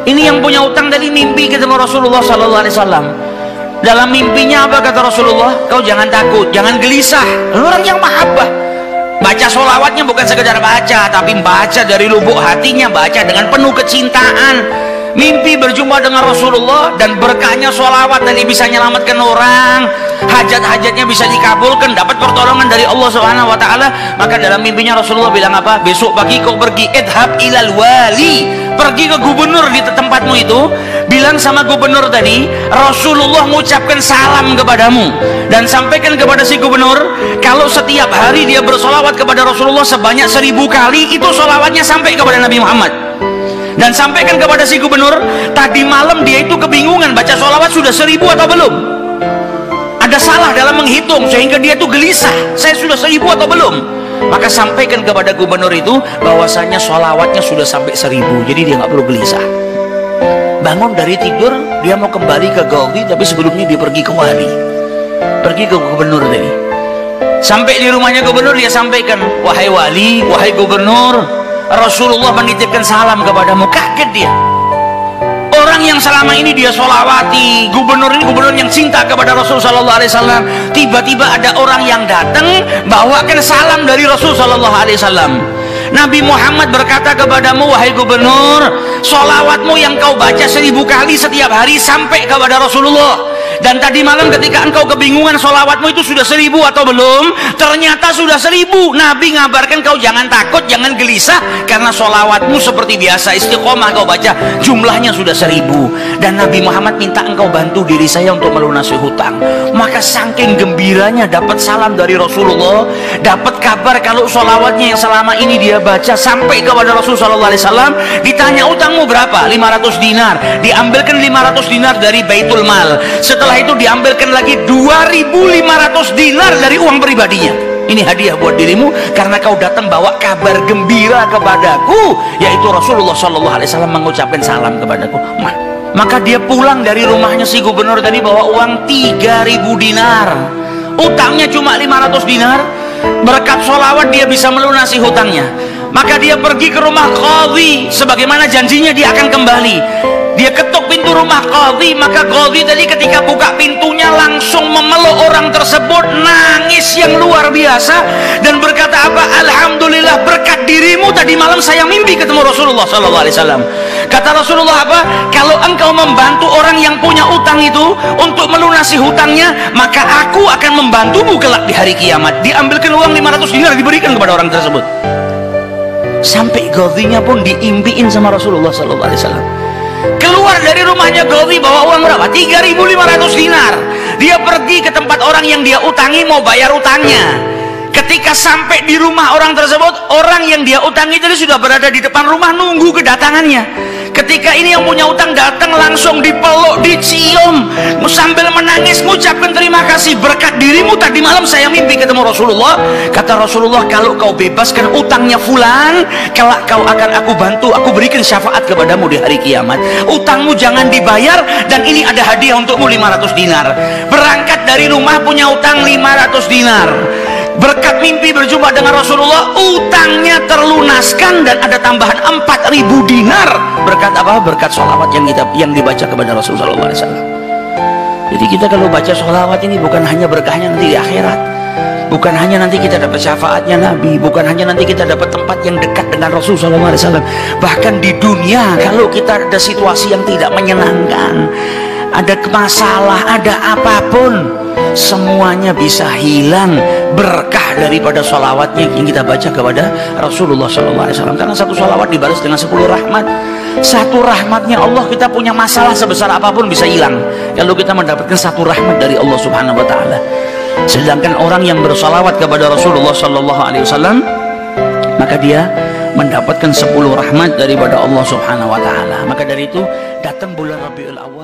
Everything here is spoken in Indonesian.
Ini yang punya utang tadi mimpi ketemu Rasulullah sallallahu alaihi wasallam. Dalam mimpinya apa kata Rasulullah? Kau jangan takut, jangan gelisah. Orang yang mahabbah, baca sholawatnya bukan sekedar baca, tapi baca dari lubuk hatinya, baca dengan penuh kecintaan. Mimpi berjumpa dengan Rasulullah dan berkahnya sholawat tadi bisa menyelamatkan orang, hajat-hajatnya bisa dikabulkan, dapat pertolongan dari Allah Subhanahu wa taala. Maka dalam mimpinya Rasulullah bilang apa? Besok pagi kau pergi, idhab ilal wali, pergi ke gubernur di tempatmu itu, bilang sama gubernur tadi Rasulullah mengucapkan salam kepadamu, dan sampaikan kepada si gubernur kalau setiap hari dia bersolawat kepada Rasulullah sebanyak 1000 kali, itu solawatnya sampai kepada Nabi Muhammad. Dan sampaikan kepada si gubernur, tadi malam dia itu kebingungan baca sholawat sudah 1000 atau belum, ada salah dalam menghitung sehingga dia itu gelisah, saya sudah 1000 atau belum. Maka sampaikan kepada gubernur itu bahwasanya sholawatnya sudah sampai 1000, jadi dia nggak perlu gelisah. Bangun dari tidur, dia mau kembali ke Ghazi, tapi sebelumnya dia pergi ke wali, pergi ke gubernur tadi. Sampai di rumahnya gubernur, dia sampaikan, wahai wali, wahai gubernur, Rasulullah menitipkan salam kepadamu. Kaget dia, orang yang selama ini dia sholawati, gubernur ini gubernur yang cinta kepada Rasul sallallahu alaihi wasallam, tiba-tiba ada orang yang datang bawakan salam dari Rasul sallallahu alaihi wasallam. Nabi Muhammad berkata kepadamu, wahai gubernur, sholawatmu yang kau baca 1000 kali setiap hari sampai kepada Rasulullah. Dan tadi malam ketika engkau kebingungan sholawatmu itu sudah 1000 atau belum, ternyata sudah 1000. Nabi ngabarkan kau jangan takut, jangan gelisah, karena sholawatmu seperti biasa istiqomah kau baca, jumlahnya sudah 1000. Dan Nabi Muhammad minta engkau bantu diri saya untuk melunasi hutang. Maka saking gembiranya dapat salam dari Rasulullah, dapat kabar kalau sholawatnya yang selama ini dia baca sampai kepada Rasul sallallahu alaihi wasallam. Ditanya utangmu berapa? 500 dinar. Diambilkan 500 dinar dari Baitul Mal. Setelah itu diambilkan lagi 2500 dinar dari uang pribadinya. Ini hadiah buat dirimu karena kau datang bawa kabar gembira kepadaku, yaitu Rasulullah sallallahu alaihi wasallam mengucapkan salam kepadaku. Maka dia pulang dari rumahnya si gubernur tadi bawa uang 3000 dinar. Utangnya cuma 500 dinar. Berkat sholawat dia bisa melunasi hutangnya. Maka dia pergi ke rumah qadhi, sebagaimana janjinya dia akan kembali. Dia ketuk pintu rumah qadhi, maka qadhi tadi ketika buka pintunya langsung memeluk orang tersebut, nangis yang luar biasa dan berkata apa? Alhamdulillah, berkat dirimu tadi malam saya mimpi ketemu Rasulullah sallallahu alaihi wasallam. Kata Rasulullah apa? Kalau engkau membantu orang yang punya utang itu untuk melunasi hutangnya, maka aku akan membantumu kelak di hari kiamat. Diambilkan uang 500 dinar diberikan kepada orang tersebut. Sampai Ghazinya pun diimpiin sama Rasulullah sallallahu alaihi wasallam. Keluar dari rumahnya Ghazi bawa uang berapa? 3500 dinar. Dia pergi ke tempat orang yang dia utangi mau bayar utangnya. Ketika sampai di rumah orang tersebut, orang yang dia utangi tadi sudah berada di depan rumah nunggu kedatangannya. Ketika ini yang punya utang datang, langsung dipeluk, dicium, sambil menangis mengucapkan terima kasih, berkat dirimu tadi malam saya mimpi ketemu Rasulullah. Kata Rasulullah, kalau kau bebaskan utangnya fulan, kelak kau akan aku bantu, aku berikan syafaat kepadamu di hari kiamat. Utangmu jangan dibayar, dan ini ada hadiah untukmu 500 dinar. Berangkat dari rumah punya utang 500 dinar. Berkat mimpi berjumpa dengan Rasulullah, utangnya terlunaskan dan ada tambahan 4000 dinar. Berkat apa? Berkat sholawat yang dibaca kepada Rasulullah SAW. Jadi kita kalau baca sholawat ini bukan hanya berkahnya nanti di akhirat, bukan hanya nanti kita dapat syafaatnya Nabi, bukan hanya nanti kita dapat tempat yang dekat dengan Rasulullah SAW. Bahkan di dunia kalau kita ada situasi yang tidak menyenangkan, ada masalah, ada apapun, semuanya bisa hilang berkah daripada sholawatnya yang kita baca kepada Rasulullah SAW. Karena satu sholawat dibalas dengan 10 rahmat. Satu rahmatnya Allah, kita punya masalah sebesar apapun bisa hilang kalau kita mendapatkan satu rahmat dari Allah Subhanahu Wa Taala. Sedangkan orang yang bersalawat kepada Rasulullah SAW, maka dia mendapatkan 10 rahmat daripada Allah Subhanahu Wa Taala. Maka dari itu datang bulan Rabiul Awwal.